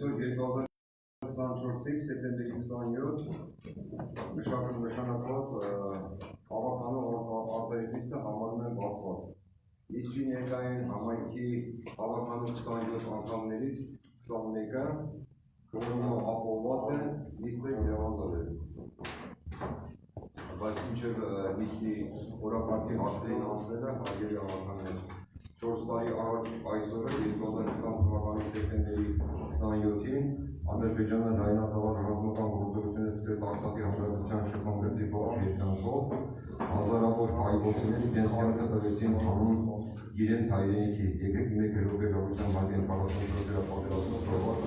2024 սեպտեմբերի 27 նշանակված հավաքանու արտահայտիչը համարում են բացված։ Լիստի ներկա են համայնքի հավաքանու 27 անդամներից 21-ը կողմը ապահովված են, լիստը գերազանց է։ Բայց մինչև լիստի օրակարգի հարցերին անցնելը հարգելի հավաքաններ 4 տարի առաջ այսօրը 2020 թվականի սեպտեմբերի 27-ին Ադրբեջանը լայնածավալ ռազմական գործողություններ սկսեց Արցախի հանրապետության շփոթվեցի ողջ երկնքով, հազարավոր հայրենիքներ իրենց կյանքը տվեցին հանուն իրենց հայրենիքի։ Եկեք մեկ րոպե լավության մայրեն 44 պատերազմով թողած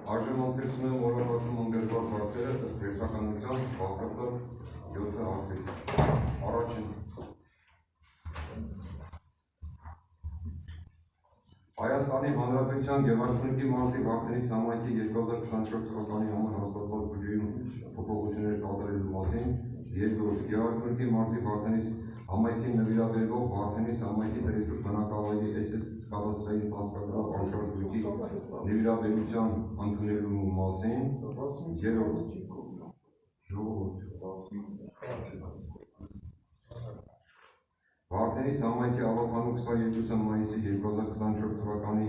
Արժանացնում եմ օրակարգում ընդգրկված հարցերը ըստ վերջնականության բաղկացած 7 հարցից։ Առաջին Հայաստանի Հանրապետության Գեղարքունիքի մարզի Վարդենիս համայնքի 2024 թվականի համար հաստատված բյուջեում փոփոխություններ կատարելու մասին։ Երկրորդ Գեղարքունիքի մարզի Վարդենիս համայնքի նվիրաբերվող Վարդենիս համայնքի դրետուր բնակավայրի SS կադաստրային ծածկագրավ անշարժույթի նվիրաբերության ընդունելու մասին։ Երրորդ Վարդենիս համայնքի հավաքանու 22 մայիսի 2024 թվականի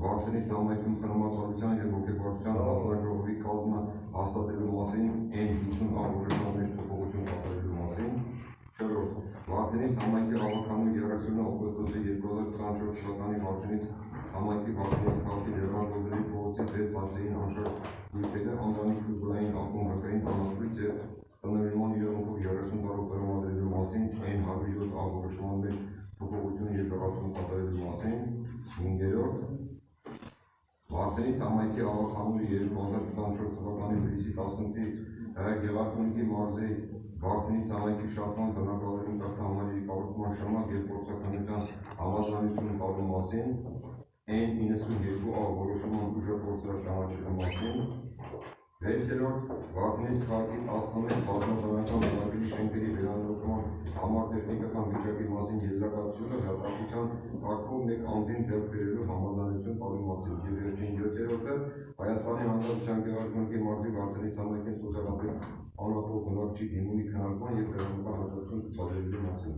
Վարդենիս համայնքում խնամատարության և ոգևորության հանձնաժողովի կազմը հաստատելու մասին N50 ավորոշմաններ փոփոխություն կատարելու մասին։ Չորրորդ Վարդենիս համայնքի հավաքանու 30 օգոստոսի 2024 թվականի Վարդենիս համայնքի Վարդենիս քաղաքի Լեռնագորգերի փողոցի 6 հասցեին անշարժույթները անվանի ֆուտբոլային ակումբային անասպույց և տնօրինման իրավունքով 30 տարով տրամադրելու մասին N107 ավորոշմաններ փոփոխություն և լրացում կատարելու մասին։ 5-րդ Վարդենիս համայնքի հավաքանու 2024 թվականի հուլիսի 18-ի Գեղարքունիքի մարզի Վարդենիս համայնքի շարժման բնակավայրում կարգահամարի կառուցման շարունակ և փորձաքննության համաձայնություն տալու մասին N92 որոշման ուժեղորսրահ ճանաչելու մասին։ 6-րդ Վարդենիս քաղաքի 11 բազմաբանական բնակելի շենքերի վերանորոգման համար տեխնիկական վիճակի մասին եզրակացությունը հրապարակության կարգով մեկ անձին ձեռք բերելու համաձայնություն տալու մասին։ Եվ վերջին 7-րդը Հայաստանի Հանրապետության Գեղարքունիքի մարզի Վարդենիս համայնքի սոցիալապես անապահով բնակչի դիմումի քննարկման և տեղական հաջողություն ցուցաբերելու մասին։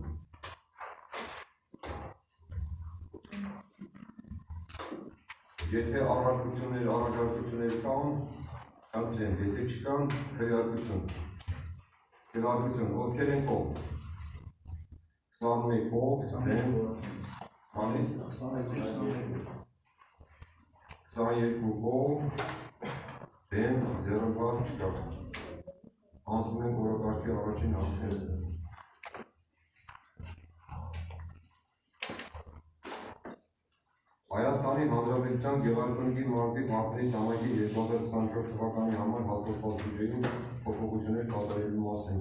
Եթե առաջարկություններ կան, խնդրեմ, եթե չկան, քվեարկություն։ Ովքեր են կողմ։ 21 կողմ, դեմ, քանիս 22 կողմ, դեմ, 0 բար չկա։ Անցնում ենք օրակարգի առաջին հարցերը։ Հայաստանի Հանրապետության Գեղարքունիքի մարզի Վարդենիս համայնքի 2024 թվականի համար հաստատված բյուջեում փոփոխություններ կատարելու մասին։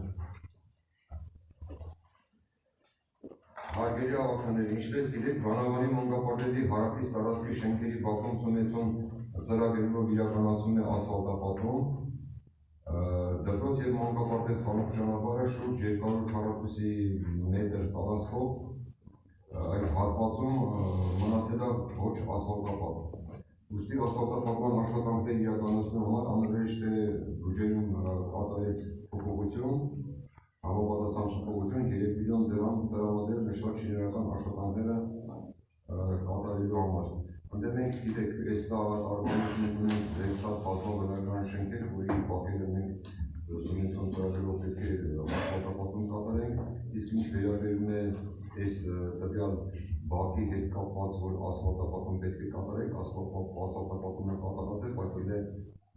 Հարգելի հավաքաններ, ինչպես գիտեք, Վանավանի մանկապարտեզի հարավից տարածքի շենքերի բախում սումեցում ծրագրերով իրականացում է ասֆալտապատում։ Դպրոց և մանկապարտեզ խանութ ճանապարհը շուրջ 200 քառակուսի մետր տարածքով այդ հատվածում մնացել է ոչ ասֆալտապատ։ Ուստի ասֆալտապատման աշխատանքներ իրականացնելու համար անհրաժեշտ է բյուջեում կատարել փոփոխություն, համապատասխան փոփոխություն 3 միլիոն դրամ տրամադրել նշված շինարարական աշխատանքները կատարելու համար։ Այնտեղ մենք գիտեք, այս տարվա ունենք դեպսատ բազմաբնակարան շենքեր, որի բախերը մենք սումեցում ծրագրերով պետք է ասֆալտապատում կատարենք, իսկ ինչ վերաբերում է այս տվյալ բակի հետ կապված, որ ասֆալտապատում պետք է կատարենք, ասֆալտապատումը կատարած է, բայց դե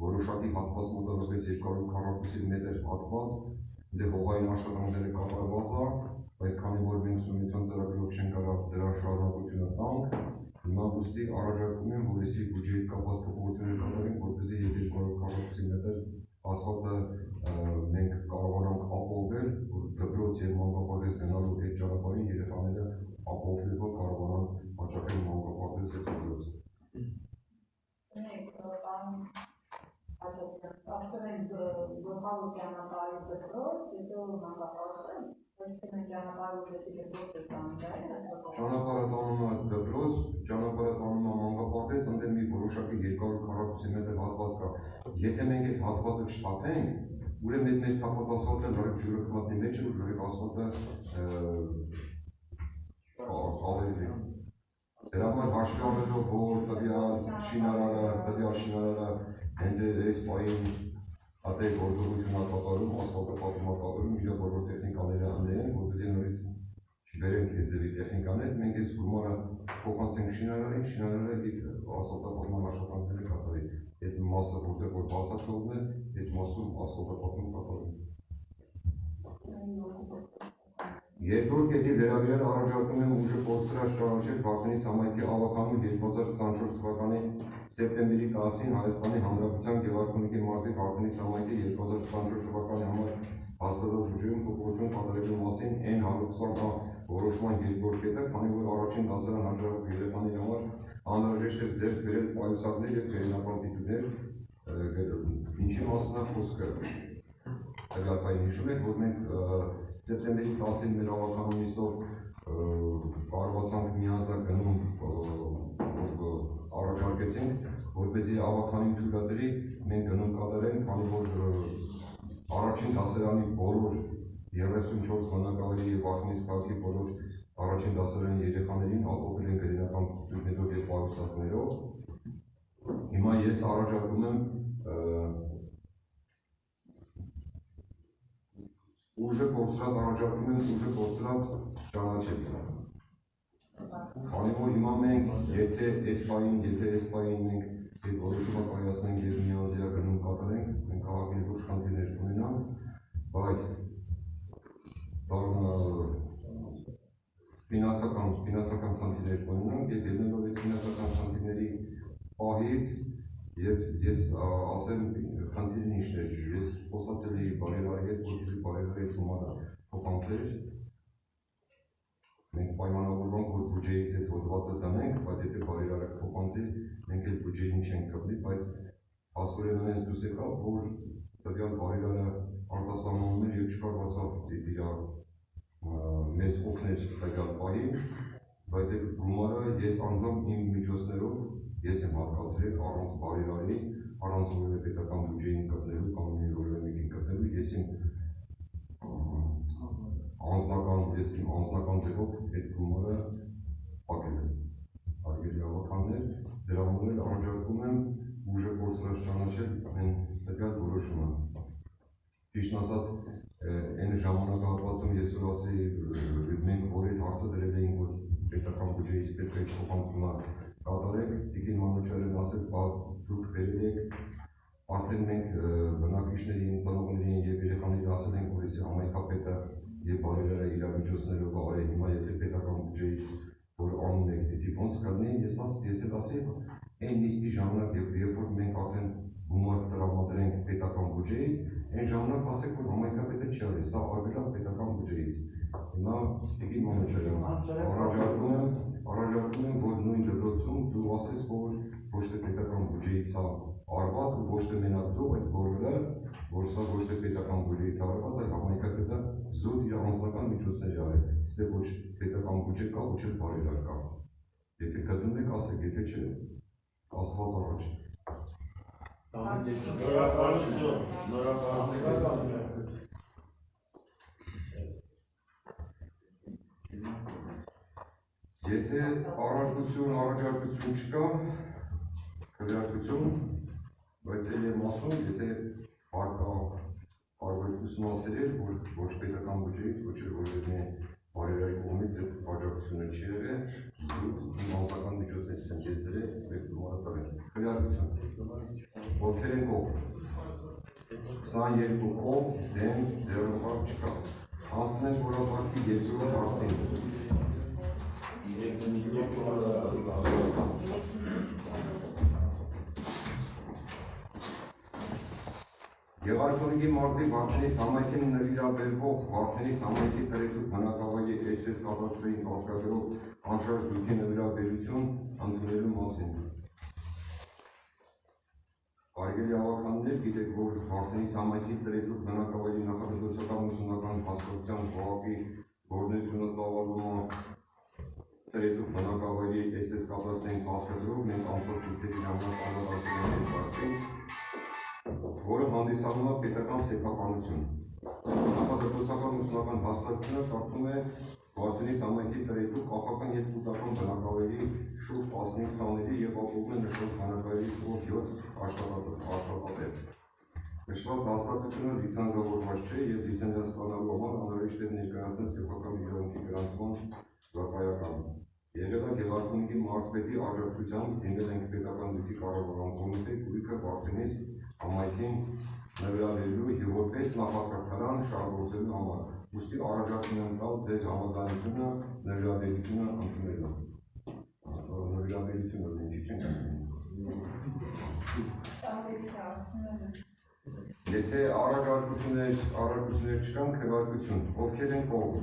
որոշակի հատված մոտավորապես 200 քառակուսի մետր հատված, դե հողային աշխատանքները կատարված է, բայց քանի որ մենք սումեցում ծրագրերով չենք կարող դրա շարունակությունը տանք, հիմա ուստի առաջարկում եմ, որ այսի բյուջեի կապված փոփոխություններ կատարենք, որպեսզի 200 քառակուսի մետր ասֆալտը մենք կարողանանք ապահովել, որ դպրոց եւ մանկապարտեզ գնալու այդ ճանապարհին երեխաները ապահովելով կարողանան հաճախել մանկապարտեզ եւ դպրոց։ Ճանապարհը տանում է դպրոց, ճանապարհը տանում է մանկապարտեզ, ընդդեմ մի որոշակի 240 մետր հատված կա։ Եթե մենք այդ հատվածը չթափենք, ուրեմն մեր թափված ասֆալտը լրիվ ջուրը կմատնի մեջ ու լրիվ ասֆալտը ավելի։ Դրա համար հաշվի առնելով, որ տվյալ շինարարը հենց այս պահին հատե գործողություն կատարում, ասֆալտը պատում կատարում, իր բոլոր տեխնիկաները ընդեն, որպեսզի նորից չբերենք այդ ձևի տեխնիկաներ, մենք այս գումարը փոխանցենք շինարարին, շինարարը ասֆալտապատման աշխատանքները կատարի։ Այդ մասը որտեղ որ բացատրվում է, այդ մասում ասֆալտապատում կատարում։ Երկրորդ կետի վերաբերյալ առաջարկում եմ ուժը կորցրած ճանաչել Բաքվանից համայնքի ավականու 2024 թվականի սեպտեմբերի 10-ին Հայաստանի Հանրապետության Գեղարքունիքի մարզի Բաքվանից համայնքի 2024 թվականի համար հաստատած բյուջեում փոփոխություն կատարելու մասին N120 որոշման երկրորդ կետը, քանի որ առաջին դասարան հաջողող երեխաների համար անհրաժեշտ է ձեռք բերել պայուսակներ եւ վերնական դիտումներ, ինչի մասին է խոսքը։ Տվյալային հիշում եք, որ մենք սեպտեմբերի 10-ին մեր ավականու նիստով կարողացանք միանձնագնում առաջարկեցինք, որպեսզի ավականին թույլատրի մենք գնում կատարենք, քանի որ առաջին դասարանի բոլոր 34 բնակավայրի եւ Բաքվանից քաղաքի բոլոր առաջին դասարանի երեխաներին ապահովել են գրինական դիտումներով եւ պայուսակներով։ Հիմա ես առաջարկում եմ ուժը կորցրած ճանաչել։ Քանի որ հիմա մենք եթե այս պահին մենք այդ որոշումը կայացնենք եւ միանձյա գնում կատարենք, մենք քաղաքի լուրջ խնդիրներ ունենանք, բայց ֆինանսական խնդիրներ ունենանք եւ ելնելով այդ ֆինանսական խնդիրների պահից եւ ես ասեմ խնդիրն ինչն է, ես խոսացել էի բարերարի հետ, որպեսզի բարերարի սումանը փոխանցեր։ Մենք պայմանավորվանք, որ բյուջեից այդ հոդվածը տնենք, բայց եթե բարերարը փոխանցի, մենք այդ բյուջեին չենք կպնի, բայց հասկորեն այնպես դուրս եկավ, որ տվյալ բարերարը արտասահմանվում էր եւ չկարողացավ իր մեզ օգնել տվյալ պահին, բայց այդ գումարը ես անձամբ իմ միջոցներով ես եմ հատկացրել առանց բարերարի, առանց որևէ պետական բյուջեին կտնելու կամ որևէ մեկին կտնելու, ես իմ անձնական ձևով այդ գումարը փակել եմ։ Հարգելի ավականներ, դրա համար էլ առաջարկում եմ ուժը կորցրած ճանաչել այն տվյալ որոշումը։ Ճիշտ ասած, այն ժամանակահատվածում ես որ ասի մենք որ այդ հարցը դրել էինք, որ պետական բյուջեից պետք է փոխանցումը կատարեք, Տիկին Մանուչարյանն ասեց, դուք բերել եք, արդեն մենք բնակիչների, ծնողներին եւ երեխաներին ասել ենք, որ если համայնքապետը եւ բարերարը իր միջոցներով արել, հիմա եթե պետական բյուջեից որ անում եք, դեպի ոնց կլինի, ես էլ ասի, այն նիստի ժամանակ երբ որ մենք արդեն գումար տրամադրենք պետական բյուջեից, այն ժամանակ ասեք, որ համայնքապետը չի արել, սա արվել է պետական բյուջեից։ Հիմա Տիկին Մանուչարյան, առաջարկում եմ, որ նույն դպրոցում դու ասես, որ ոչ թե պետական բյուջեից է արված ու ոչ թե մենակ դու այդ բոլորը, որ սա ոչ թե պետական բյուջեից արված, այլ համայնքապետը զուտ իր անձնական միջոցների արել, ստե ոչ պետական բյուջե կա, ոչ էլ բարերար կա։ Եթե գտնում եք, ասեք, եթե չէ, Աստված առաջ։ Եթե առաջարկություն չկա, քվեարկություն, բայց էլ եմ ասում, եթե ուսումնասիրել, որ ոչ պետական բյուջեից, ոչ էլ որևէ բարերարի կողմից այդ աջակցությունը չի եղել, իմ անձնական միջոցներից եմ ես դրել, այդ գումարը տվել։ Քվեարկություն։ Ովքեր են կողմ։ 22 կողմ, դեմ, դերովար չկա։ Անցնենք որակարգի երկրորդ հարցին։ Եղարքունիքի մարզի Վարդենիս համայնքին նվիրաբերվող Վարդենիս համայնքի տրետուկ բնակավայրի SS կադաստրային ծածկագրող անշարժ գույքի նվիրաբերություն ընդունելու մասին։ Հարգելի ավականներ, գիտեք, որ Վարդենիս համայնքի տրետուկ բնակավայրի նախագծական ուսումնական հաստատության խոհակի գործունեությունը ծավալում է տրետուկ բնակավայրի SS կադաստրային ծածկագրով մենք անցած լիստերի ժամանակ անդրադարձել ենք, որը հանդիսանում է պետական սեփականություն։ Նախագծական ուսումնական հաստատությունը կարգում է Վարդենիս համայնքի տրետուկ կախական և կուտական բնակավայրի շուրջ 15 սաների և ապահովում է նշված բնակավայրի շուրջ 7 աշխատատեղ։ Նշված հաստատությունը լիցենզավորված չէ և լիցենզիա ստանալու համար անհրաժեշտ է ներկայացնել սեփական իրավունքի գրանցման վկայական։ Եղել է Եղարքունիքի մարզպետի աջակցությամբ դիմել ենք պետական դեպի կառավարման կոմիտե գույքը Վարդենիս համայնքին նվիրաբերելու և որպես նախակարգարան շահագործելու համար։ Ուստի առաջարկում եմ տալ ձեր համաձայնությունը նվիրաբերությունը ընդունելու։ Նվիրաբերությունը ինչի չենք ընդունում։ Եթե առաջարկություններ չկան, քվեարկություն, ովքեր են կողմ։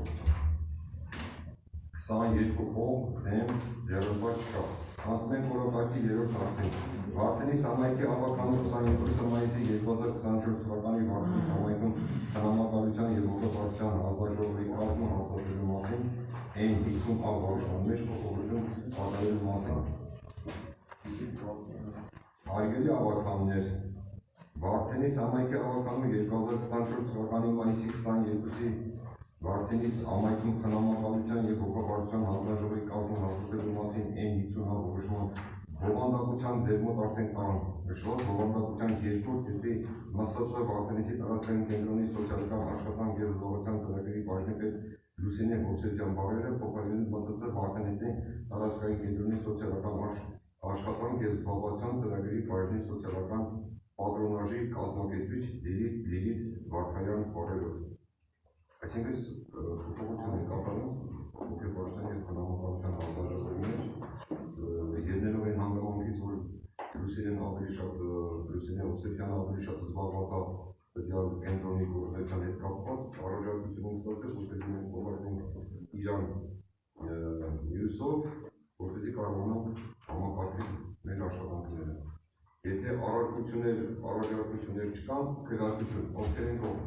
22 կողմ, դեմ, 0 չկա։ Անցնում ենք օրակարգի երրորդ հարցին։ Վարդենիս համայնքի ավականու 22 մայիսի 2024 թվականի Վարդենիս համայնքում տնամակալության և հոգեբարձության հանձնաժողովի կազմը հաստատելու մասին N50 որոշման մեջ փոփոխություն կատարելու մասին։ Հարգելի ավականներ, Վարդենիս համայնքի ավականու 2024 թվականի մայիսի 22-ի Վարդենիս համայնքում տնամակալության և հոգեբարձության հանձնաժողովի կազմը հաստատելու մասին N50 որոշման բովանդակության դերմոտ արդեն կան նշված բովանդակության երկրորդ կետի ՄՍԾ Վարդենիսի տարածքային կենտրոնի սոցիալական աշխատանք և զբաղվածության ծրագրի բաժնեպետ Լուսինե Հովսեփյան բարերը փոխարինելու ՄՍԾ Վարդենիսի տարածքային կենտրոնի սոցիալական աշխատանք և զբաղվածության ծրագրի բաժնի սոցիալական պատրոնաժի կազմակերպիչ Լիլիթ Վարդանյան բարերով։ Այսինքն փոփոխություն է կատարում հոգեբարձության և տնամակալության հանձնաժողովի մեջ ելնելով այն հանգամանքից, որ Լուսինեն ավելի շատ Լուսինե Հովսեփյանը ավելի շատ զբաղված է տվյալ կենտրոնի գործունեության հետ կապված, առաջարկություն ենք ստացել, որպեսզի մենք ուղղարկենք իրան մյուսով, որպեսզի կարողանանք համակարգել մեր աշխատանքները։ Եթե առաջարկություններ չկան, քվեարկություն, ովքեր են կողմ։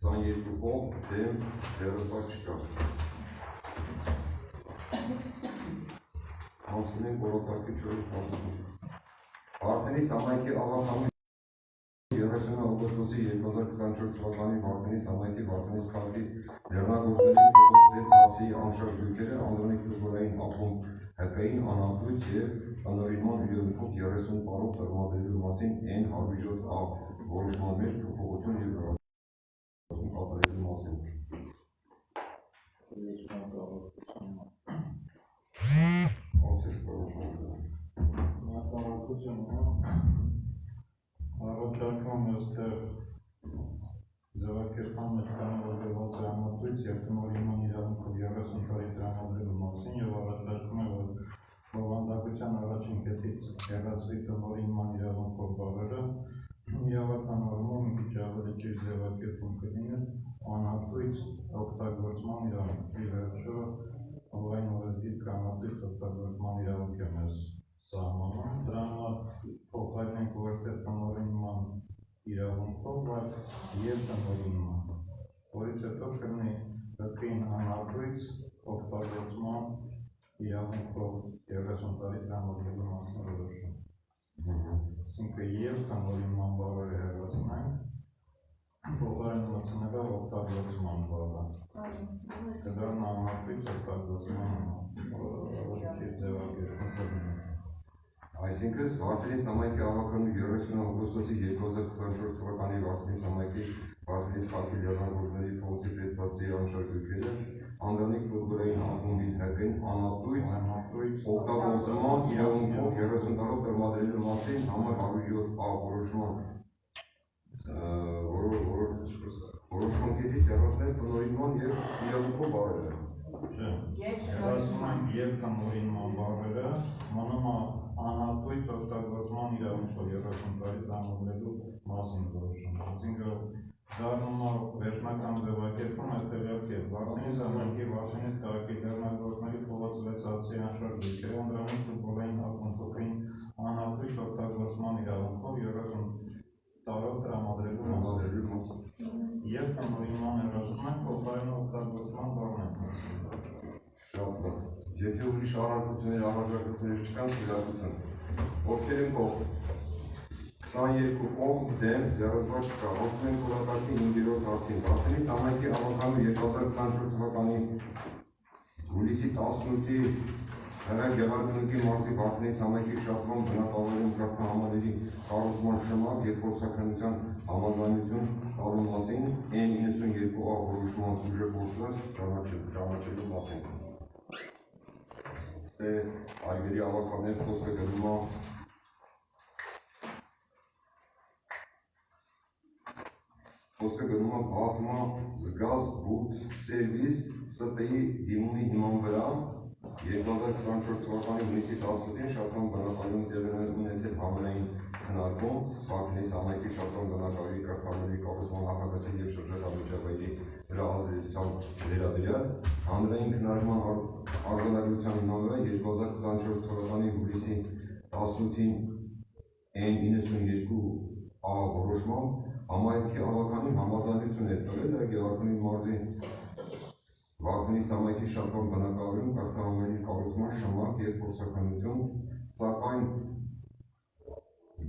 22 կողմ, դեմ, 0 չկա։ Անցնում ենք օրակարգի 4 հարցին։ Վարդենիս համայնքի ավականու 30 օգոստոսի 2024 թվականի Վարդենիս համայնքի Վարդենիս քաղաքի լեռնագործների փողոց 6 հասի անշարժ գույքերը անդրանիկ ֆուտբոլային ակումբ ՀԿ-ին անապույտ և տնօրինման իրավունքով 30 տարով տրամադրելու մասին N107A որոշման մեջ փոփոխություն և կատարելու մասին։ Առաջարկում այստեղ ձևակերպման մեջ կանոնավորված է անապույտ և տնօրինման իրավունքով 30 տարի տրամադրելու մասին և առաջարկում է, որ բովանդակության առաջին կետից հեռացվի տնօրինման իրավունքով բառերը, իրավական առումով մի քիչ ավելի ճիշտ ձևակերպում կլիներ անապույտ օգտագործման իրավունք։ Ի վերջո online օրենսգիր կանոնից օգտագործման իրավունք է մեզ սահմանում, դրա համար փոխարինենք ոչ թե տնօրինման իրավունքով, այլ և տնօրինման, որից հետո կլինի ՀԿ-ին անապույտ օգտագործման իրավունքով 30 տարի տրամադրելու մասին որոշում։ Այսինքն և տնօրինման բառերը հեռացնենք, փոխարեն մտցնելով օգտագործման բառը։ Կդառնա անապույտ օգտագործման ձևակերպում։ Այսինքն Վարդենիս համայնքի ավականու 30 օգոստոսի 2024 թվականի Վարդենիս համայնքի Վարդենիս քաղաքի լեռնագործների փողոցի 6 հասի անշարժ գույքերը անդրանիկ ֆուտբոլային ակումբի ՀԿ-ին անապույտ օգտագործման իրավունքով 30 տարով տրամադրելու մասին համար 107A որոշման կետից հեռացնել տնօրինման և իրավունքով բառերը։ Հեռացնում ենք և տնօրինման բառերը, մնում է անհատույց օգտագործման իրավունքով 30 տարի տրամադրելու մասին որոշում։ Այսինքն դառնում է վերջնական ձևակերպում հետևյալ կերպ. Վարդենի ժամանակի Վարդենի քաղաքի դեռնագործների փողոց 6-ացի անշարժ դեպքեր ընդրամի ֆուտբոլային ակումբային անհատույց օգտագործման իրավունքով 30 տարով տրամադրելու մասին։ Եվ տնօրինման հրաժարվում են փոխարեն օգտագործման բառներ։ Շատ լավ։ Եթե ուրիշ առարկություններ, առաջարկություններ չկան, քվեարկություն։ Ովքեր են կողմ։ 22 կողմ դեմ 0 չկա։ Ոսում են օրակարգի 5-րդ հարցին։ Վարդենի համայնքի ավականու 2024 թվականի հուլիսի 18-ի Հրայր Գեղարդյունքի մարզի Վարդենի համայնքի շահման բնակավայրում քարտահամարերի կառուցման շմակ և փորձաքննության համաձայնություն տալու մասին N92A որոշման ուժը գործված ճանաչելու մասին։ Ստե այգերի ավականներ խոսքը գնում է բախմա զգազ բուտ սերվիս ՍՊ-ի դիմումի հիման վրա 2024 թվականի հունիսի 18-ին շարժման բնակավայրում տեղի ունեցել համերային քննարկում Վարդենի համայնքի շարժման բնակավայրի քարտահամարերի կառուցման նախագծի և շրջակա վրա ազդեցության վերաբերյալ հանրային քննարկման արձանագրության հիման վրա 2024 թվականի հուլիսի 18-ին N92A որոշմամբ համայնքի ավականին համաձայնություն է տվել Գեղարդյունի մարզի Վարդենի համայնքի շարժման բնակավայրում քարտահամարերի կառուցման շմակ և փորձաքննություն, սակայն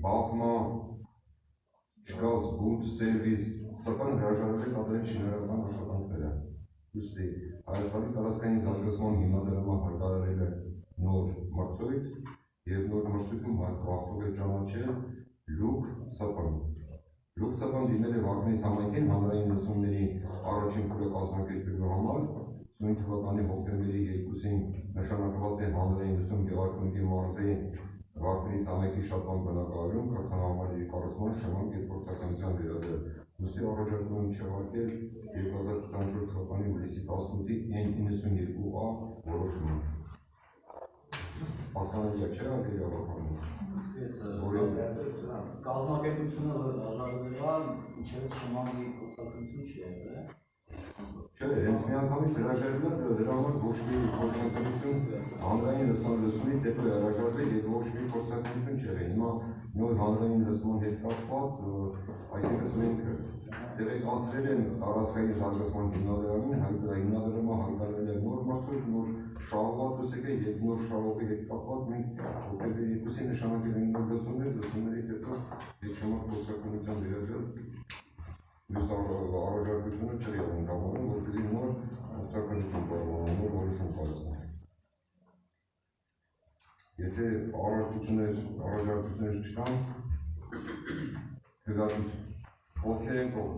բախմա չգազ բուտ սերվիս ՍՊ-ն հրաժարվել է կատարել շինարարական աշխատանքները։ Ուստի Հայաստանի տարածքային զարգացման հիմնադրամը հայտարարել է նոր մրցույթ և նոր մրցույթում հաղթող է ճանաչել Լուկ ՍՊ-ն։ Լուկ ՍՊ-ն դիմել է Վարդենի համայնքին հանրային լսումների առաջին փուլը կազմակերպելու համար, նույն թվականի հոկտեմբերի 2-ին նշանակված է հանրային լսում Գեղարդյունքի մարզի Վարդենի համայնքի շարժման բնակավայրում քարտահամարերի կառուցման շմակ և փորձաքննության վերաբերյալ։ Ուստի առաջարկում եմ չեղարկել 2024 թվականի հուլիսի 18-ի N92A որոշումը։ Հասկանալի է, չէ՞, այգերի ավականներ։ Կազմակերպությունը հրաժարվել է, ինչեւ շմամի փորձաքննություն չի եղել։ Չէ, հենց միանգամից հրաժարվել է, դրա համար ոչ մի փորձաքննություն հանրային լսումից հետո է հրաժարվել և ոչ մի փորձաքննություն չեղել։ Հիմա նոր հանրային լսման հետ կապված, այսինքն մենք տեղեկացրել են տարածքային զարգացման հիմնադրամին, հիմնադրամը հայտարարել է նոր մրցույթ, նոր շահovat ուսեկե և նոր շահողի հետ կապված մենք հոկտեմբերի 2-ին նշանակել ենք նոր լսումներից հետո և շմակ փորձաքննության վերաբերյալ մյուս առաջարկությունը չէր եղել համարում, որպեսզի նոր փորձաքննություն կառավարվի, նոր որոշում կայացնի։ Եթե առաջարկություններ չկան, քվեարկություն։ Ովքեր են կողմ։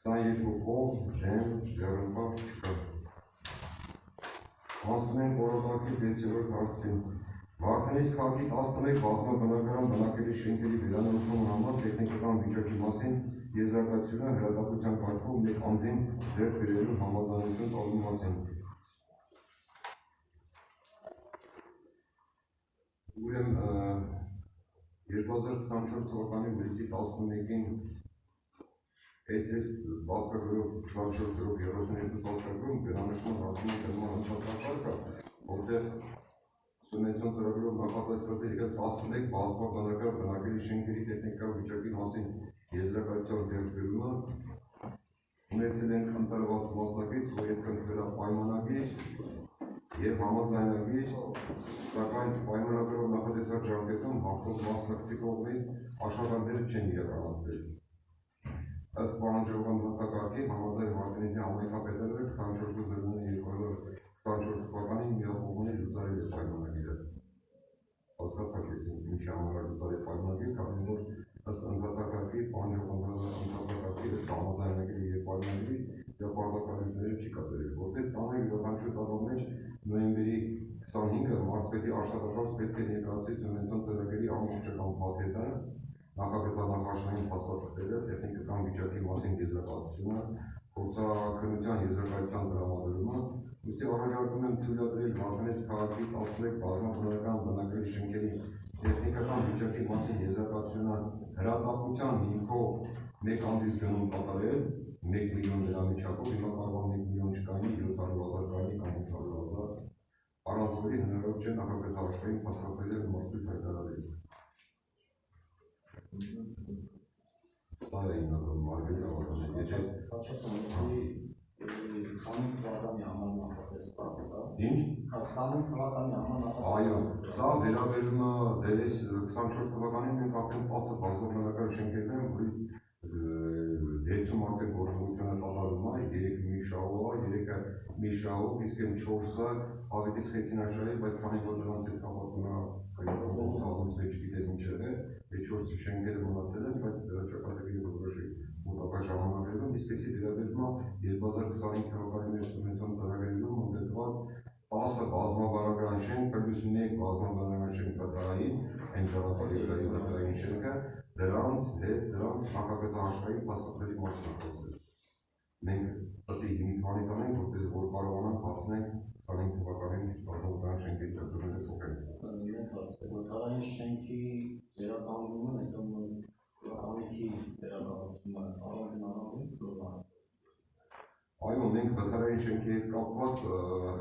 22 կողմ, դեմ, 0 չկա։ Անցնում ենք օրակարգի 6-րդ հարցին։ Վարդենիս քաղաքի 11 բազմաբնակարան բնակելի շենքերի վերանորոգման համար տեխնիկական վիճակի մասին եզրակացությունը հրատապության կարգով մեկ անդին ձեռք բերելու համաձայնություն տալու մասին։ Ուրեմն 2024 թվականի հուլիսի 11-ին SS 10/24-32 ծածկագրում վերանշման ռազմի տրման ընդհանրակարգը, որտեղ Սումենցիոն ծրագրով նախատեսված է 11 բազմաբնակար բնակելի շենքերի տեխնիկական վիճակի մասին եզրակացության ձեռքբերումը, ունեցել ենք ընտրված մասնակից, որ ենթարկվել է պայմանագիր և համաձայնագիր, սակայն պայմանագրով նախատեսված ժամկետում հաղթող մասնակցի կողմից աշխատանքները չեն իրականացվել։ Ըստ պահանջողական հանձնակարգի համաձայն Վարդենի համայնքապետարանը 24/09/2024 թվականին միակողմանի լուծարել է պայմանագիրը։ Հասկացաք ես ինչի համար լուծարել պայմանագիր, քանի որ ըստ ընթացակարգի, պահանջողական ընթացակարգի ըստ համաձայնագրի և պայմանագրի հրապարակությունները չի կատարել։ Որպես կանոն յուրաքանչյուր տարվա մեջ նոյեմբերի 25-ը մարզպետի աշխատակաց պետք է ներկայացվի Սումենցիոն ծրագրերի ամբողջական փաթեթը, նախագծանախաշնային փաստաթղթերը, տեխնիկական վիճակի մասին եզրակացությունը, փորձաքննության եզրակացության տրամադրումը, ուստի առաջարկում եմ թույլատրել Վարդենից քաղաքի 11 բազմաբնակարան բնակելի շենքերի տեխնիկական վիճակի մասին եզրակացությունը հրատապության հիմքով 1 ամսից գնում կատարել 1 միլիոն դրամի չափով, հիմա կարող 1 միլիոն չկանի 700,000 կանի կամ 800,000 առանց որի հնարավոր չէ նախագծաշխարհային փաստաթղթերը մարտի հայտարարել։ Սա է հիմնականում Մարգարիտ Ավագյանի եջը։ Հաչեցի 25 թվականի համար նախատեսված, հա։ Ինչ։ 25 թվականի համար նախատեսված։ Այո, սա վերաբերում է դες 24 թվականին մենք արդեն 10 բազմաբնակարան շենքերն են, որից 60 արդեն գործողությունը կատարվում է, 3 մի շահով է, 3-ը մի շահով, իսկ այն 4-ը ավետից խեցին աշահի, բայց քանի որ նրանց հետ կապված ունա կայացնող չգիտես ինչ է, այդ 4 շենքերը մնացել են, բայց ճակատագրի որոշի մոտակա ժամանակներում, իսկ էսի վերաբերում է 2025 թվականի մեր սուբվենցիոն ծրագրերում ընդգրկված 10 բազմաբնակարան շենք, պլյուս 1 բազմաբնակարան շենք կատարային, այն ճանապարհի վրայի կատարային շենքը, դրանց նախագծաշխարհային փաստաթղթերի մասին խոսել։ Մենք պետք է հիմքանից անենք, որ կարողանանք հասնենք 25 թվականին բազմաբնակարան շենքերի ճակատագրերը սոխել։ Վթարային շենքի վերականգնումը, համայնքի վերակառուցումը առանձնահատուկ։ Այո, մենք վթարային շենքի հետ կապված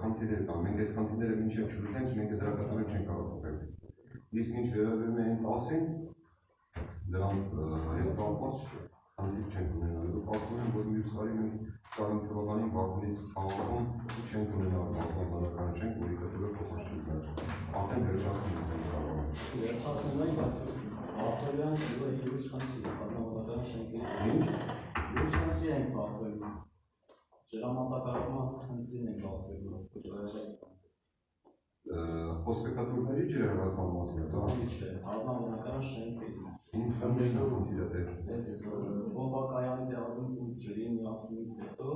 խնդիրներ կան, մենք այդ խնդիրները մինչև չլուծենք, մենք դրա կատարել չենք կարող ապրել։ Իսկ ինչ վերաբերում է այն 10-ին, դրանց հետ կապված խնդիր չենք ունենալու։ Կարծում եմ, որ մյուս տարի մենք 25 թվականին Վարդենից քաղաքում չենք ունենալ բազմաբնակարան շենք, որի կտուրը փոխանցվում է։ Արդեն վերջացնում ենք կարող։ Վերջացնում ենք, բայց Արտորյան ուրիշ խնդիր է, բազմաբնակարան շենքերի։ Ինչ։ Ուրիշ խնդիր ենք բախվելու։ Ջրամատակարարման խնդիրն ենք բախվելու։ Խոսքը կտուրների ջրահեռացման մասին է, դա։ Չէ, բազմաբնակարան շենքերի։ Ինչ խնդիրն է խնդիրը դեր։ Այս բոմբակայանի տեղադրում ջրի միացումից հետո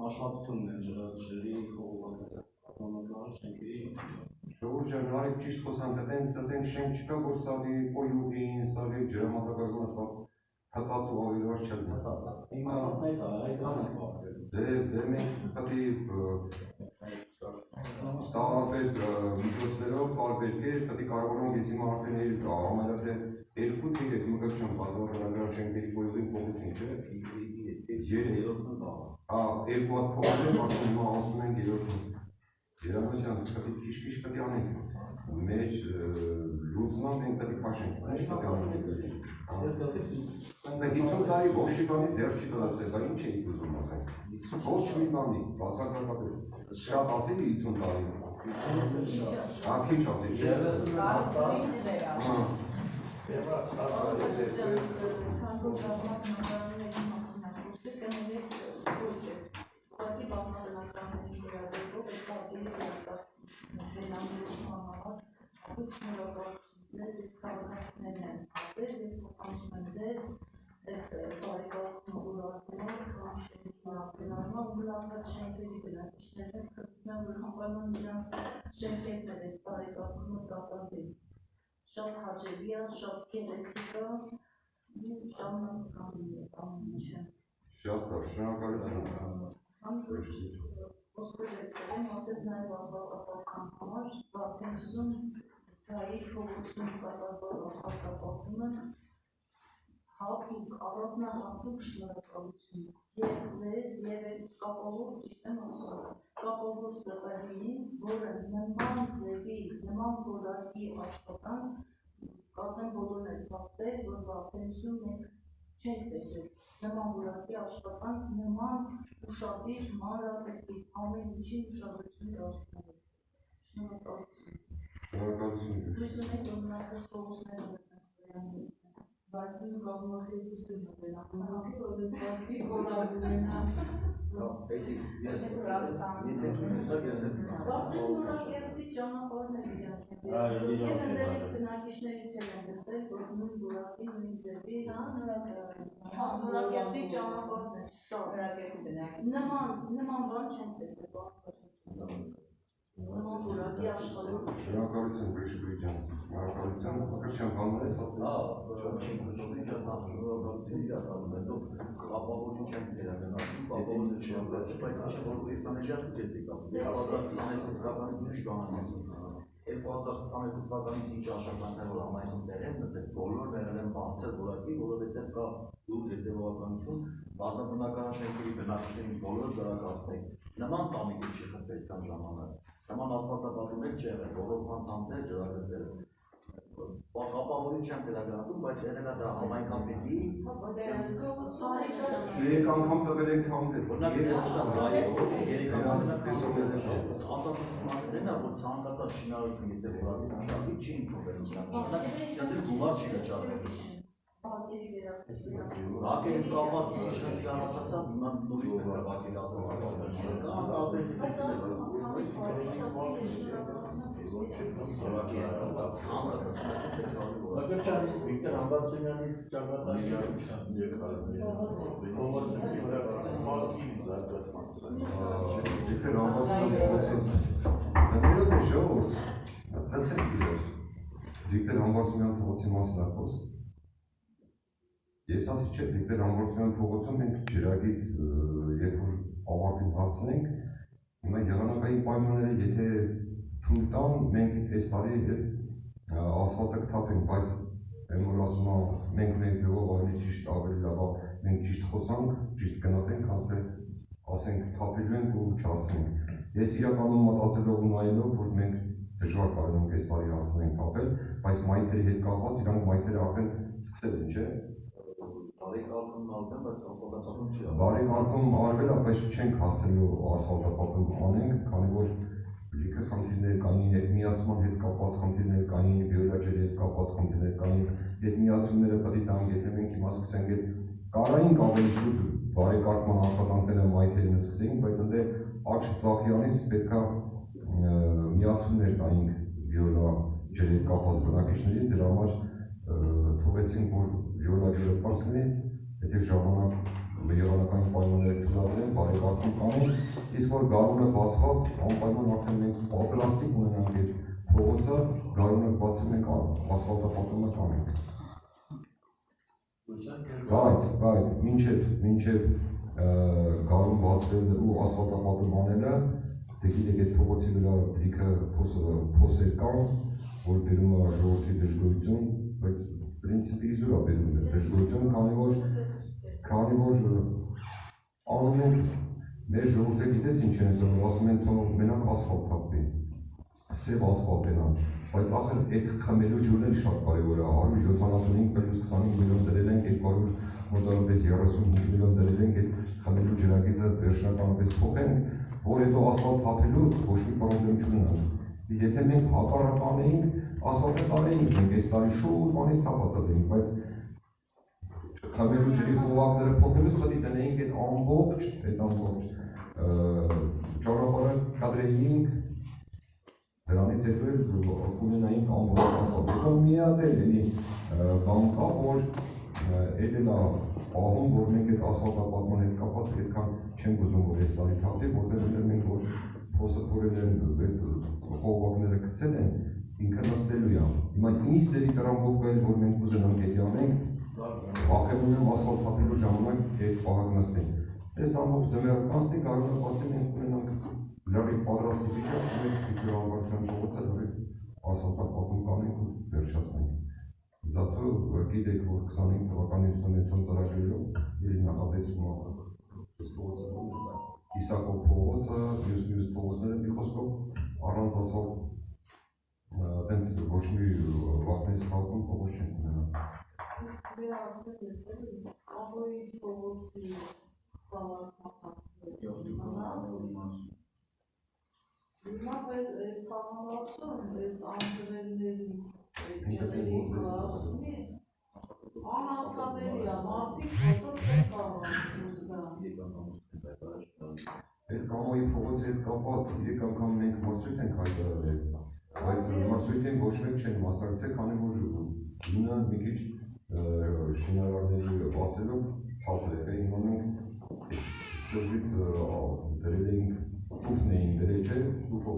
մաշվածությունն է ջրի խողովակները, բազմաբնակարան շենքերի։ Ժողովուրդ ջան, նարեկ ճիշտ խոսանք, այդենք շենք չկա, որ սավի պոյուգին, սավի ջրամատակարարումը սա հտած ու ավելորոշ չել նա։ Իմ ասածն այդ ենք բախվելու։ Դե մենք պետք է տարբեր միջոցներով, տարբեր կերպ պետք է կարողանանք ես հիմա արդեն երկու համարյա թե 2-3 մկրտչան բազմաբնակարան շենքերի պոյուգին փոխեցին, չէ՞։ Երրորդն բաղ։ Հա, 2 հատ փոխել են, արդեն հիմա ասում են երրորդն։ Երանոսյան, պետք է քիչ-քիչ պետք է անենք։ Մեր լուծման մենք պետք է քաշենք։ Ինչ պետք է անենք։ Մենք 50 տարի ոչ մի բանի ձեռ չի տալացել, դա ինչ էիք ուզում ասենք։ Ոչ մի բանի, բացակայապես։ Շատ ասի 50 տարի։ Հա, քիչ ասի, չէ՞։ Շատ հաճելի է, շատ գեղեցիկ է, ու շարունակական է ամեն ինչը։ Շատ լավ, շնորհակալություն։ Խոսքը վերցրեմ, ասեց նաև ասֆալտապատման համար, Վարդենիսում դայի փոխություն կատարված ասֆալտապատումը հատուկ, առանձնահատուկ շնորհակալություն և ձեզ և այդ կապավոր, ճիշտ եմ ասում, կապավոր ՍՊՀ-ին, որը նման ձևի, նման որակի աշխատանք կատեն բոլորն են փաստել, որ Վարդենիսում մենք չենք տեսել նման որակի աշխատանք, նման ուշադիր, մանրակրկիտ, ամեն ինչին ուշադրություն դարձնելու։ Շնորհակալություն։ Շնորհակալություն։ Հույս ունենք, որ մնացած փողոցները մտնենք բայց նույն կողմնակցությունն է վերաբերում, որ դեպի կոլաբորենան։ Բարձր նորակերտի ճանապարհներ իրանք են։ Եվ ընդերեք բնակիչներից են լսել, որ նույն որակի, նույն ձևի, նորակերտի ճանապարհներ, շատ նման բան չեն տեսել։ Նման որակի աշխատանք։ Շնորհակալություն Բրիշկուի ջան։ Շնորհակալություն։ Փոքր չեմ բաներ ես ասել։ թվականից ինչ աշխատանքներ որ համայնքում տեղ են մտել, բոլորն եղել են բարձր որակի, որովհետև կա լուրջ հետևողականություն, բազմաբնակարան շենքերի բնակիչների բոլոր դարակացնեք, նման տանիքի չի խփվեց կան ժամանակ, նման ասֆալտապատումներ չի եղել, ռոռոկման ցանցեր, ջրագծեր, կապավորին չեմ դերակատարում, բայց եղել է դա համայնքան պետի Երեք անգամ տվել ենք համբեր։ Օրինակ երեք անգամ ասածս մասն է, որ ցանկացած շինարարություն եթե որակի նշանակի չի ընդունվելու նրան, այդպես գումար չի վճարվում։ Բակերի կապված մշակի առասացավ, հիմա նորից պետք է բակերի ասել կան ալբեր Վիկտոր Համբարձումյանի ճակատագրի Վիկտոր Համբարձումյանը փողոցի ժողովուրդ, տեսեք իրար, Վիկտոր Համբարձումյան փողոցի մասին է խոսքը։ Ես ասի չէ, Վիկտոր Համբարձումյան փողոցում մենք ջրագից երբ որ ավարտին հասցնենք, հիմա եղանակային պայմանները եթե թույլ տան, մենք այս տարի ասֆալտը կթափենք, բայց եմ որ ասում մենք մենք ձևով ավելի ճիշտ ավելի լավ մենք ճիշտ խոսանք, ճիշտ գնահատենք, ասենք թափելու ենք ու չասենք։ Ես իրականում մտածելով ու նայելով, որ մենք դժվար կարող ենք այս տարի հասցնենք թափել, բայց մայթերի հետ կապված իրանք մայթերը արդեն սկսել են, չէ՞։ Բարեկարգում արվել է, բայց չենք հասցնելու ասֆալտապատում անենք, քանի որ լիքը խնդիրներ կային, հետմիացման հետ կապված խնդիրներ կային, բիոլոգիայի հետ կապված խնդիրներ կային, հետմիացումները պետք է տանք, եթե մենք հիմա սկսենք այդ կարային ավելի շուտ բարեկարգման աշխատանքները մայթերին սկսեինք, բայց ընդ Աչք Ծախյանից պետքա միացումներ տայինք բիոլոգիայի հետ կապված բնակիչներին, դրա համար թողեցինք, որ բիոլոգիայի պարսնի, եթե ժամանակ եղանակային պայմանները թույլատրեն, բարեկարգում կանենք, իսկ որ գարունը բացվավ, անպայման արդեն մենք պատրաստիկ ունենանք այդ փողոցը, գարունը բացում ենք ասֆալտապատումը կանենք։ Բայց մինչև գարուն բացվել ու ասֆալտապատում անելը, դե գիտեք այդ փողոցի վրա լիքը փոսեր կան, որ բերում է ժողովրդի դժգոհություն, բայց պրինցիպի իզուր է բերում դժգոհություն, քանի որ անում ենք մեր ժողովուրդը գիտես ինչ են զորում, ասում են թող մենակ ասֆալտ թափվի, սև ասֆալտ ենան, բայց ախր այդ խմելու ջուրն էլ շատ կարևոր է, 175-25 միլիոն դրել ենք, 235 միլիոն դրել ենք այդ խմելու ջրագիծը վերջնականապես փոխենք, որ հետո ասֆալտ թափելու ոչ մի պրոբլեմ չունենանք։ Եթե մենք հակառակ անեինք, ասֆալտը տարեինք, մենք այս տարի շուտ բանից թափածել էինք, բայց խմելու ջրի խողովակները փոխելուց պետք է դնեինք այդ ամբողջ ճանապարհը կադրեինք, դրանից հետո էլ կունենայինք ամբողջ ասֆալտ։ Հետո մի հատ էլի բան կա, որ էլ է պահում, որ մենք այդ ասֆալտապատման հետ կապված այդքան չենք ուզում, որ այս տարի թափի, որտեղ մենք որ փոսը փորել են, խողովակները գցել են, ինքը նստելու է։ Հիմա ինչ ձերի տրամով կայել, որ մենք ուզենանք էդի անենք, վախենում եմ ասֆալտ թափելու ժամանակ այդ պահակ նստենք։ Այս ամբողջ ձմեռը կանցնի, կարող է բացի մենք ունենանք լրիվ պատրաստի վիճակ, մենք Վիկտոր Համբարձումյան փողոցը լրիվ ասֆալտապատում կանենք ու վերջացնենք։ Զատո գիտեք, որ 25 թվականի 56 ծրագրերով իր նախատեսվում է Իսակով փողոցը, մյուս փողոցները մի խոսքով առանց ասֆալտ տենց ոչ մի վախնից խաղում փողոց չենք ունենա։ Ահոյի փողոցի սավառնացած հիմա փոխանցում այս անձրևներից ջրերի գազունի անացանելի է, մարդիկ ոտոր չեն կարող Այդ կամոյի փողոցի հետ կապված 3 անգամ մենք մասնույթ ենք հայտարարել, բայց մասնույթին ոչ մեկ չեն մասնակցել, քանի որ ինը մի քիչ շինարարների ասելով ցածր է, հիմա մենք սկզբից դրել էինք տուֆն էին դրել, չէ, տուֆով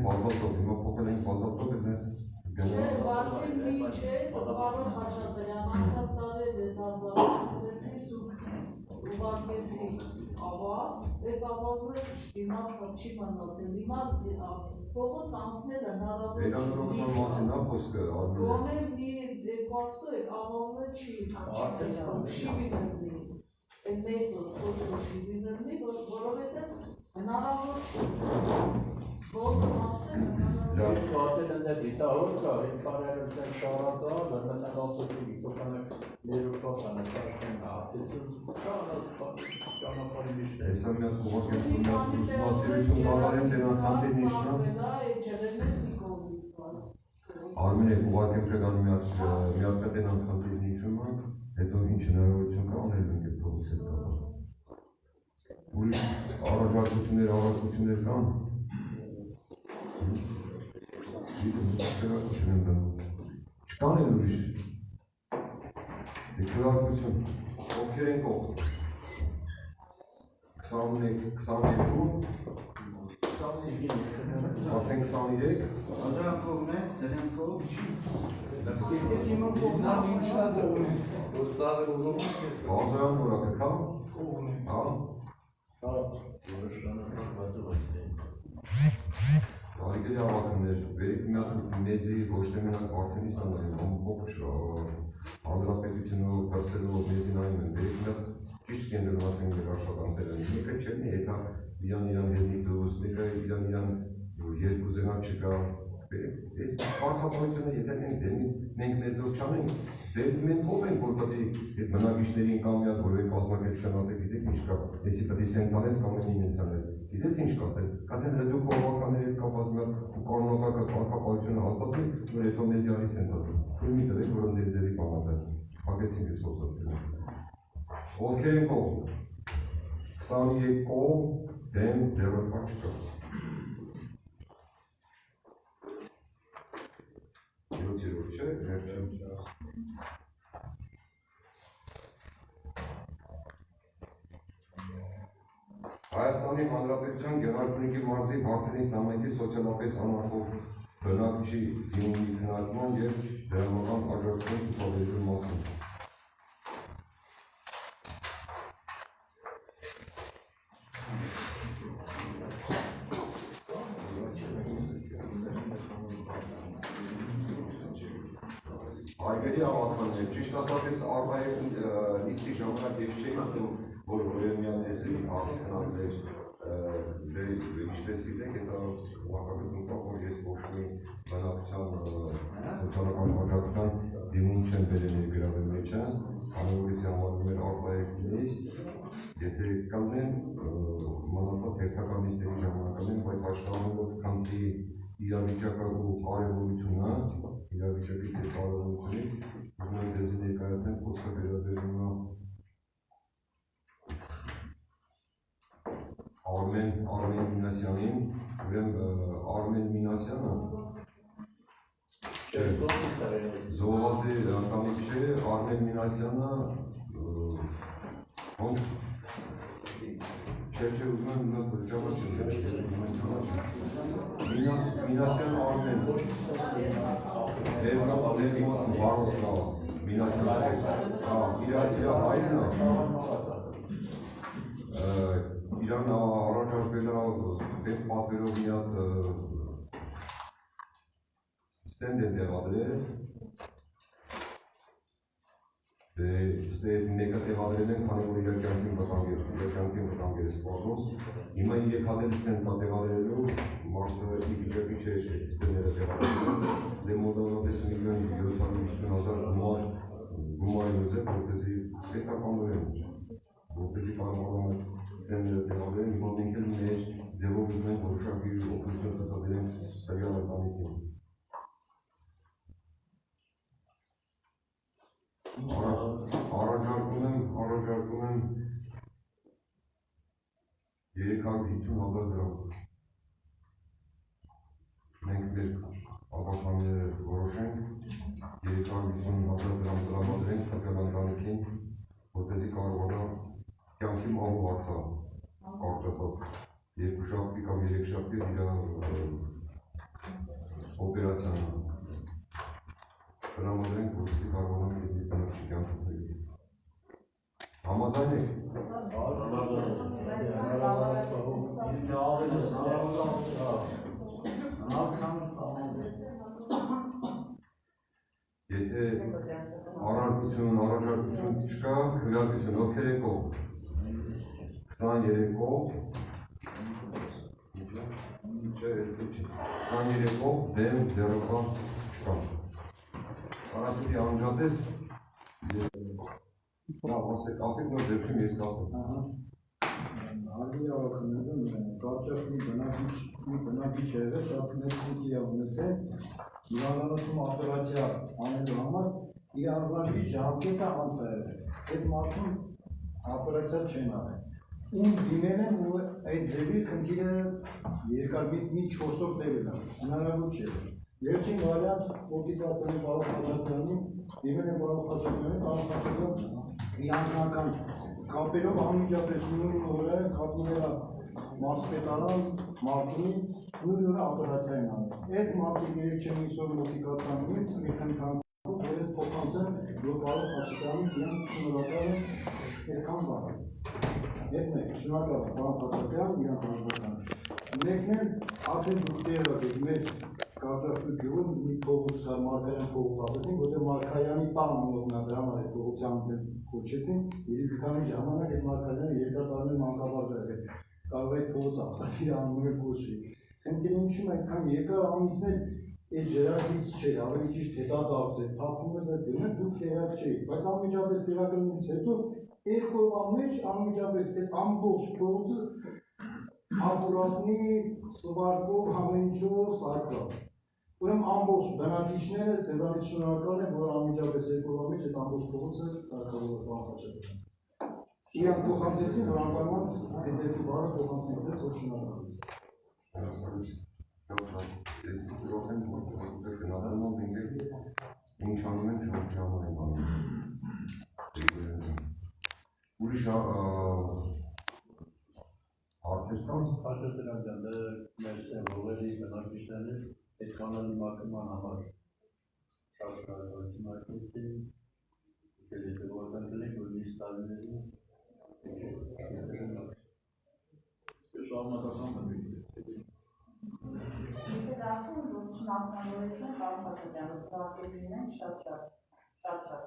բազալտով, հիմա փոխել ենք բազալտով, Չէ, բացի մի չէ, պարոն Խաչատրյան, անցած տարի ես արտադրեցի դուք ուղարկեցիք ավազ, այդ ավազը դիմացը չի մնացել, հիմա փողոց անցնելը հնարավոր վերանորոգման մասին է խոսքը, Արմեն։ Գոնե մի երկու հաղթո այդ ավազը չի վիներնի, այդ մեծը խոսքը չի վիներնի, որովհետև հնարավոր բոլոր անցնել Երկու հատել են դա դիտահոր կա, այդ կարերս են շարածա, վերմետան ալտոցուգի, կոկանակ ներուկոտան է, սարքեն հատեցում, ճանապարի միշտ է։ Հեսա մի հատ կողակ եմ ուսումնասիրություն կատարեմ դրանք հանդեպ նիշնա։ Արմեն է կողակ եմ չգանում մի հատ պետենան խնդիր նիշումը, հետո ինչ հնարավորություն կա անել ենք այդ փողոց հետ կապը։ Ուրիշ առաջարկություններ կան։ Չկան են ուրիշ քվեարկություն, ովքեր են կողմ 22 արդեն 23 Ադրան կողմ ես, դրան կողմ չի։ բազոյան որակը կա, հա, Այգերի հավաքներ, վերիք մի հատ մեզի ոչ թե մենակ Արցենիսն են, ամբողջ հանրապետությունով, դրսելով մեզին այն են, վերիք մի հատ ճիշտ կենտրոնացին մեր աշխատանքները, մեկը չեղնի հետա իրան հետնիկ դուրս, մեկը իրան երկու զենակ չկա, այս պարքապայությունը եթե մենք մեզով չանենք, մենք ով ենք, որ պետք է այդ բնակիչներին կամ մի հատ որևէ կազմակերպության ասեք, գիտեք ինչ կա, եսի պետք է սենց անես կամ ինձ անել, գիտես ինչ կասել, կասեն դու կողմականների հետ կապված մի հատ կանոնատակը պարքապայությունը հաստատի, որ հետո մեզ յարի սենց ատում, քույր մի տվեք, որ ձերի կանած են, հագեցինք ես խոսատությունը։ Ովքեր են կողմ, 23 կողմ, դեմ, ձեռոպար չկա։ Յոթերորդ չէ, վերջին։ Հայաստանի Հանրապետության Գեղարքունիքի մարզի Վարդենիս համայնքի սոցիալապես անարգող բնակչի դիմումի քննարկման և դրամական աջակցության ցուցաբերելու մասին։ Այգերի հավաքաններ, ճիշտ ասած ես արտահայտ նիստի ժամանակ ես չէի մտնում, որ Օրեմյան էսի հասկացաններ, դե ինչպես գիտեք, հետա ուղղակացություն կա, որ ես ոչ մի բնակության սոցիալական աջակցության դիմում չեմ բերել ներգրավել մեջը, անորից համարվում էր արտահայտ նիստ, եթե կանեն մնացած հերթական նիստերի ժամանակային, բայց հաշվառելով քանքի իրավիճակը ու կարևորությունը, իրավիճակի կարևորությունից, ուզում դեզի ներկայացնեմ խոսքը վերաբերում է Արմեն Մինասյանին, ուրեմն Արմեն Մինասյանը զոհվածի ընտանիք չէ, Արմեն Մինասյանը ոնց չէ, ուզում եմ նա բրճավաց Մինասյան Արմեն Բարոս կա Մինասյան իր հայրն իրան առաջարկվել է պետ պատվերով մի հատ ստենդ է տեղադրել, մեկը տեղադրել են, քանի որ իր կյանքին վտանգ է սպառնում, հիմա եկանել ստենդ կա տեղադրելու, մարդը ի վիճակի չէ ստենդերը տեղադրել, դե մոտավորապես 1.750.000 գումար են ուզել, որպեսզի պետականորեն, որպեսզի կարողանան ստենդերը տեղադրել, հիմա մենք էլ մեր ձևով ուզում ենք որոշակի օգնություն ցուցաբերենք տվյալ ընտանիքին։ Առաջարկում եմ 350.000 դրամ։ Մենք մեր ավականները որոշենք 350.000 դրամ տրամադրենք տվյալ ընտանիքին, որպեսզի կարողանա կյանքի մահու հարցը կարճացած երկուշաբթի կամ երեքշաբթի իր օպերացիան տրամադրենք որպեսզի կարողանանք այդ բնակչի կյանքը փրկել։ Համաձայն եք։ Եթե առարկություն, առաջարկություն չկա, քվեարկություն, ովքեր եք ով։ 23-ով 23-ով դեմ ձեռնպահ չկա։ Արասիկի անջատես, ասեք նոր դեպքում ես կասեմ։ Ալի ավակնելը կարճակ մի բնակիչ եղել, շատ մեծ խնդիր ունեցել, հիվանդանոցում օպերացիա անելու համար իր անձնագրի ժամկետը անց է եղել։ Այդ մարդուն օպերացիա չեն արել։ Ում դիմել են, ու այդ ձևի խնդիրը երկար մի 4 օր տևել է, հնարավոր չէ։ Վերջին վարիանտ օպերացիայի Պարոն Խաչատրյանին դիմել են Պարոն Խաչատրյանին, Պարոն Խաչատրյան իր անձնական կապերով անմիջապես նույն օրը կապնում էր մարզպետարան Մարտունի նույն օրը օպերացիա են անել։ Այդ մարդիկ 3-5 օր մոտիկացանից մի խնդրանքով որ ես փոխանցեմ որ Պարոն Խաչատրանից իրեն շնորհակալ եմ այդքան բան։ Այդ մեկ շնորհակալ եմ Պարոն Խաչատրյան իրեն հանրապետական։ Մեկն էլ արդեն դուք տեղակ եք մեր Կարճաշրջում մի փողոց կար Մարգարյան փողոց ասեցին, որտեղ Մարգարյանի տան անունն է դրա համար այդ փողոցյան դες կոչեցին, երբ քանի ժամանակ այդ Մարգարյանը երկար տարիներ մանկաբարձ եղել, կարող է այդ փողոցը իր անունը կոչվի։ Խնդիրը ինչու՞մ այդքան երկար ամիսներ այդ ջրագից չէ, ավելի ճիշտ հետադարձ է, թափում էր դες դնում, դուք տեղակ չէիք, բայց անմիջապես տեղակայումից հետո երկու օրվա մեջ անմիջապես այդ ամբողջ փողոցը ակուրատնի, սվարկով, համենչով, սարկավ։ Ուրեմն ամբողջ բնակիչները դեզանից շնորհակալ են, որ անմիջապես երկու օրվա մեջ այդ ամբողջ փողոցը կարգավորել Պարոն Խաչատրյան։ Իրանք փոխանցեցին, որ անպայման այդ երկու բառը փոխանցեն դες, որ շնորհակալ են։ Ինչ անում են, շնորհակալ ենք անում։ Ուրիշ հարցեր կան։ Խաչատրյան ջան, մեր սենվոլերի բնակիչներն այդ կանալի մաքրման համար շատ շնորհակալություն հայտնեցին։ Եթե որքան դնենք, որ միշտ տարիներին շարունակական բնույթ։ Եթե դարձում որ չմասնավորեցին Պարոն Խաչատրյանը, ծրագրերին են շատ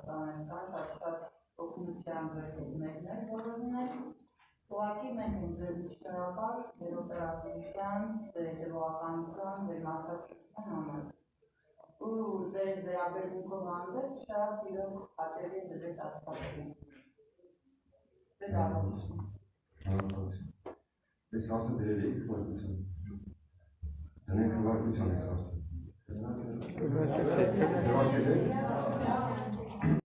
բաներ կան, շատ օգնության մեկներ բոլորին ուղղակի մենք ենք ձեր շնորհակալ ձեր օպերատիվության, ձեր հետևողականության, ձեր մասնակցության համար։ Ու ձեր վերաբերմունքով հանդեպ շատ իրոք հաճելի ձեր աշխատել։ Ձեր առողջություն։ Ես հարցը դրել եք քվեարկություն։ Դնենք քվեարկության եք հարցը։ Քվեարկել եք։